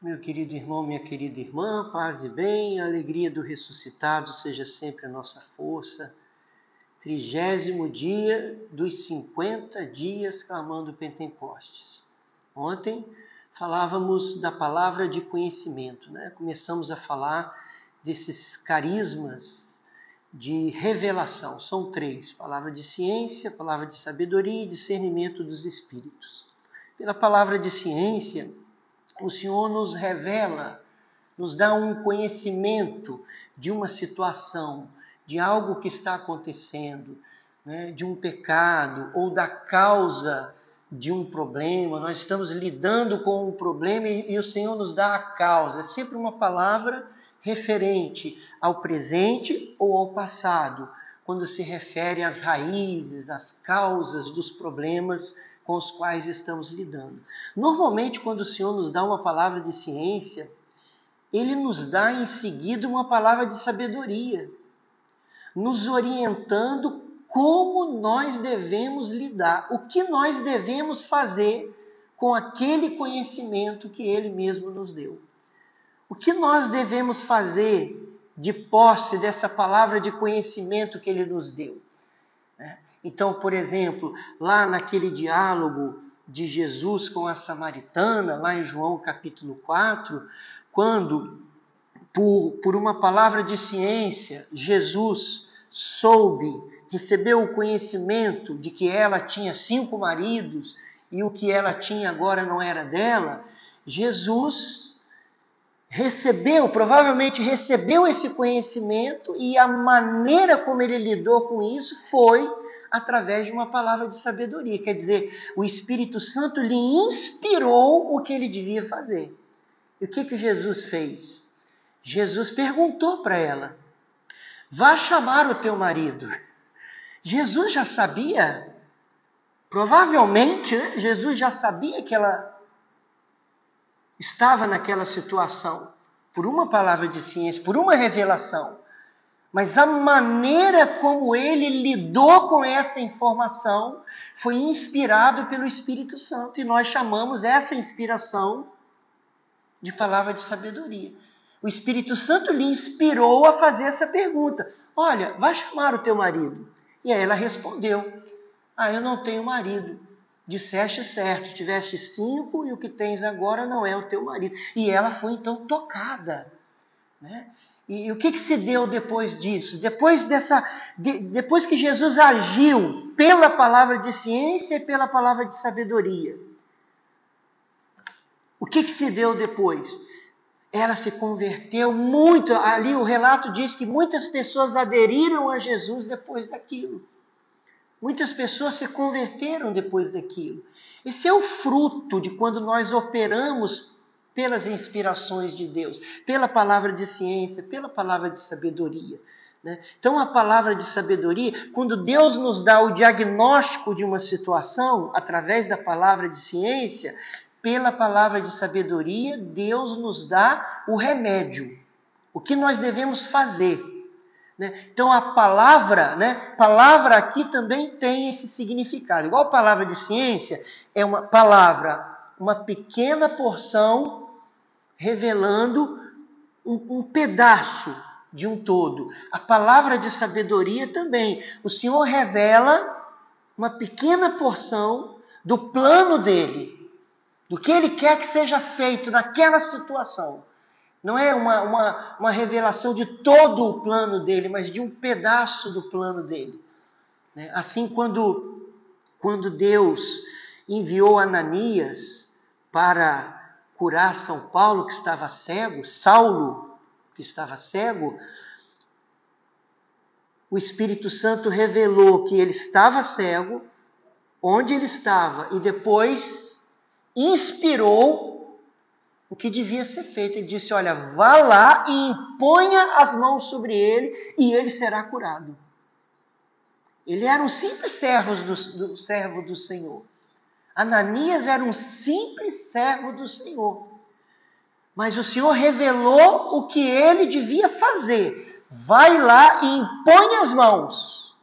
Meu querido irmão, minha querida irmã, paz e bem, a alegria do ressuscitado seja sempre a nossa força. 30º dia dos 50 dias clamando Pentecostes. Ontem falávamos da palavra de conhecimento, né? Começamos a falar desses carismas de revelação. São 3, palavra de ciência, palavra de sabedoria e discernimento dos espíritos. Pela palavra de ciência, o Senhor nos revela, nos dá um conhecimento de uma situação, de algo que está acontecendo, né? De um pecado ou da causa de um problema. Nós estamos lidando com um problema e o Senhor nos dá a causa. É sempre uma palavra referente ao presente ou ao passado, quando se refere às raízes, às causas dos problemas com os quais estamos lidando. Normalmente, quando o Senhor nos dá uma palavra de ciência, Ele nos dá em seguida uma palavra de sabedoria, nos orientando como nós devemos lidar, o que nós devemos fazer com aquele conhecimento que Ele mesmo nos deu. O que nós devemos fazer de posse dessa palavra de conhecimento que Ele nos deu. Então, por exemplo, lá naquele diálogo de Jesus com a samaritana, lá em João capítulo 4, quando, por uma palavra de ciência, Jesus recebeu o conhecimento de que ela tinha 5 maridos e o que ela tinha agora não era dela, Jesus provavelmente recebeu esse conhecimento e a maneira como ele lidou com isso foi através de uma palavra de sabedoria. Quer dizer, o Espírito Santo lhe inspirou o que ele devia fazer. E o que Jesus fez? Jesus perguntou para ela: vá chamar o teu marido. Jesus já sabia, provavelmente, né? Jesus já sabia que ela estava naquela situação, por uma palavra de ciência, por uma revelação. Mas a maneira como ele lidou com essa informação foi inspirado pelo Espírito Santo. E nós chamamos essa inspiração de palavra de sabedoria. O Espírito Santo lhe inspirou a fazer essa pergunta. Olha, vai chamar o teu marido. E aí ela respondeu: eu não tenho marido. Disseste certo, tiveste 5 e o que tens agora não é o teu marido. E ela foi então tocada, né? E o que se deu depois disso? Depois que Jesus agiu pela palavra de ciência e pela palavra de sabedoria, o que se deu depois? Ela se converteu muito. Ali o relato diz que muitas pessoas aderiram a Jesus depois daquilo. Muitas pessoas se converteram depois daquilo. Esse é o fruto de quando nós operamos pelas inspirações de Deus, pela palavra de ciência, pela palavra de sabedoria. Então, a palavra de sabedoria, quando Deus nos dá o diagnóstico de uma situação, através da palavra de ciência, pela palavra de sabedoria, Deus nos dá o remédio, o que nós devemos fazer. Então, a palavra aqui também tem esse significado. Igual a palavra de ciência, é uma palavra, uma pequena porção revelando um pedaço de um todo. A palavra de sabedoria também. O Senhor revela uma pequena porção do plano dele, do que ele quer que seja feito naquela situação. Não é uma revelação de todo o plano dele, mas de um pedaço do plano dele. Assim, quando Deus enviou Ananias para curar São Paulo, que estava cego, Saulo, que estava cego, o Espírito Santo revelou que ele estava cego, onde ele estava, e depois inspirou o que devia ser feito. Ele disse: olha, vá lá e imponha as mãos sobre ele e ele será curado. Ele era um simples servo do Senhor. Ananias era um simples servo do Senhor. Mas o Senhor revelou o que ele devia fazer. Vai lá e impõe as mãos.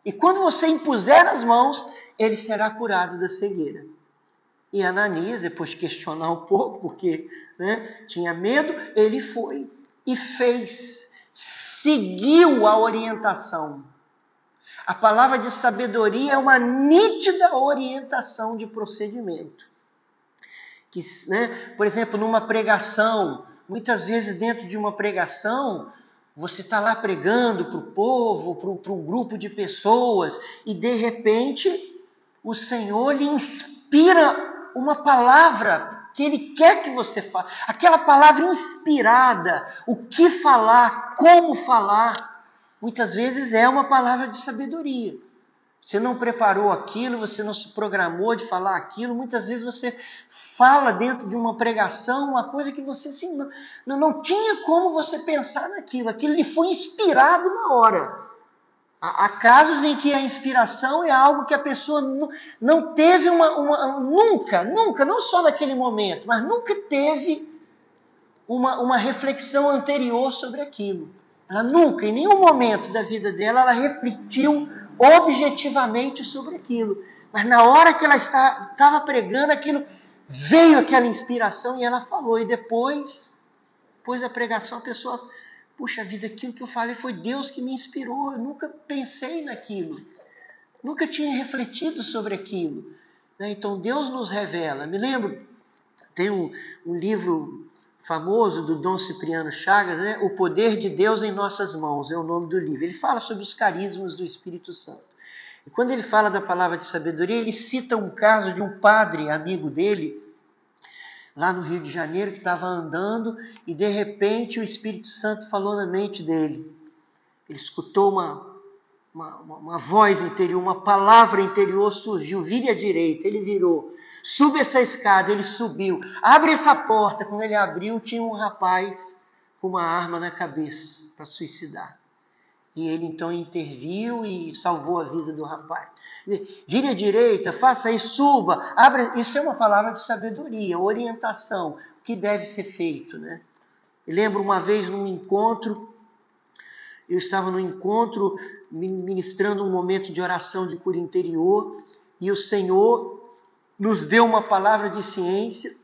E quando você impuser as mãos, ele será curado da cegueira. E Ananias, depois de questionar um pouco, porque tinha medo, ele foi e fez, seguiu a orientação. A palavra de sabedoria é uma nítida orientação de procedimento. Que, por exemplo, numa pregação, muitas vezes dentro de uma pregação, você está lá pregando para o povo, para um grupo de pessoas, e de repente o Senhor lhe inspira uma palavra que Ele quer que você fale. Aquela palavra inspirada, o que falar, como falar, muitas vezes é uma palavra de sabedoria. Você não preparou aquilo, você não se programou de falar aquilo. Muitas vezes você fala dentro de uma pregação uma coisa que você assim, não tinha como você pensar naquilo. Aquilo lhe foi inspirado na hora. Há casos em que a inspiração é algo que a pessoa não teve nunca, não só naquele momento, mas nunca teve uma reflexão anterior sobre aquilo. Ela nunca, em nenhum momento da vida dela, ela refletiu objetivamente sobre aquilo. Mas na hora que ela estava pregando, veio aquela inspiração e ela falou. E depois da pregação, a pessoa, puxa vida, aquilo que eu falei foi Deus que me inspirou. Eu nunca pensei naquilo. Nunca tinha refletido sobre aquilo. Então Deus nos revela. Me lembro, tem um livro famoso do Dom Cipriano Chagas, O Poder de Deus em Nossas Mãos, é o nome do livro. Ele fala sobre os carismas do Espírito Santo. E quando ele fala da palavra de sabedoria, ele cita um caso de um padre amigo dele, lá no Rio de Janeiro, que estava andando e de repente o Espírito Santo falou na mente dele. Ele escutou uma voz interior, uma palavra interior surgiu, vire à direita, ele virou. Suba essa escada, ele subiu. Abre essa porta. Quando ele abriu, tinha um rapaz com uma arma na cabeça para suicidar. E ele então interviu e salvou a vida do rapaz. Vire à direita, faça isso, suba, abre. Isso é uma palavra de sabedoria, orientação, o que deve ser feito, Eu lembro uma vez num encontro, eu estava no encontro ministrando um momento de oração de cura interior e o Senhor nos deu uma palavra de ciência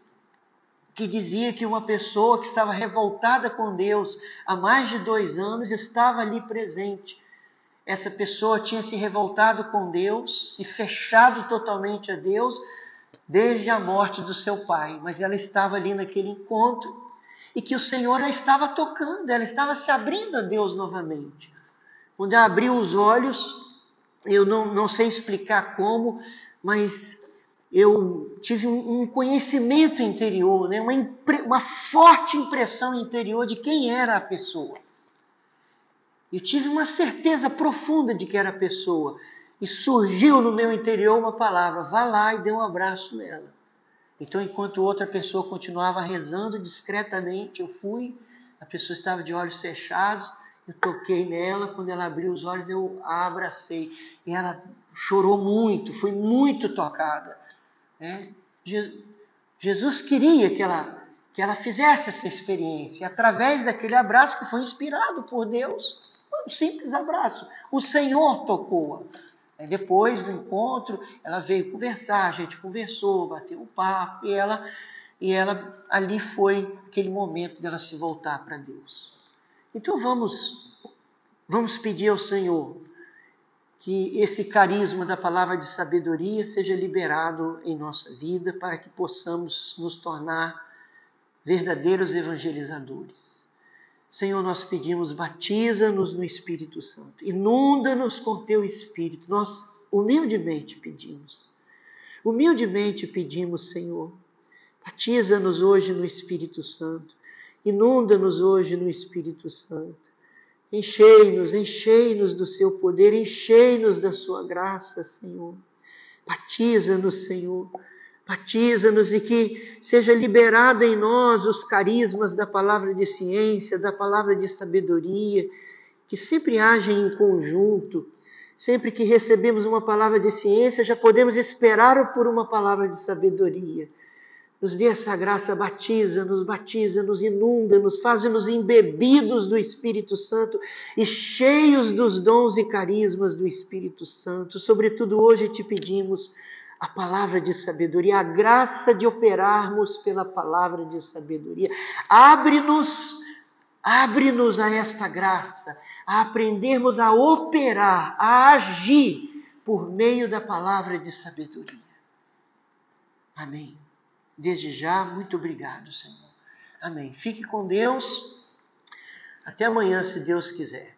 que dizia que uma pessoa que estava revoltada com Deus há mais de 2 anos estava ali presente. Essa pessoa tinha se revoltado com Deus, se fechado totalmente a Deus desde a morte do seu pai. Mas ela estava ali naquele encontro e que o Senhor a estava tocando, ela estava se abrindo a Deus novamente. Quando ela abriu os olhos, eu não sei explicar como, mas eu tive um conhecimento interior, uma forte impressão interior de quem era a pessoa. Eu tive uma certeza profunda de que era a pessoa. E surgiu no meu interior uma palavra, vá lá e dê um abraço nela. Então, enquanto outra pessoa continuava rezando discretamente, eu fui, a pessoa estava de olhos fechados, eu toquei nela, quando ela abriu os olhos eu a abracei. E ela chorou muito, foi muito tocada. Jesus queria que ela fizesse essa experiência. E através daquele abraço que foi inspirado por Deus, um simples abraço, o Senhor tocou-a. Depois do encontro, ela veio conversar, a gente conversou, bateu um papo, e ela ali foi aquele momento dela se voltar para Deus. Então vamos pedir ao Senhor que esse carisma da palavra de sabedoria seja liberado em nossa vida para que possamos nos tornar verdadeiros evangelizadores. Senhor, nós pedimos, batiza-nos no Espírito Santo, inunda-nos com teu Espírito. Nós humildemente pedimos, Senhor, batiza-nos hoje no Espírito Santo, inunda-nos hoje no Espírito Santo. Enchei-nos do seu poder, enchei-nos da sua graça, Senhor. Batiza-nos, Senhor. Batiza-nos e que seja liberado em nós os carismas da palavra de ciência, da palavra de sabedoria, que sempre agem em conjunto. Sempre que recebemos uma palavra de ciência, já podemos esperar por uma palavra de sabedoria. Nos dê essa graça, batiza-nos, inunda-nos, faz-nos embebidos do Espírito Santo e cheios dos dons e carismas do Espírito Santo. Sobretudo hoje te pedimos a palavra de sabedoria, a graça de operarmos pela palavra de sabedoria. Abre-nos a esta graça, a aprendermos a operar, a agir por meio da palavra de sabedoria. Amém. Desde já, muito obrigado, Senhor. Amém. Fique com Deus. Até amanhã, se Deus quiser.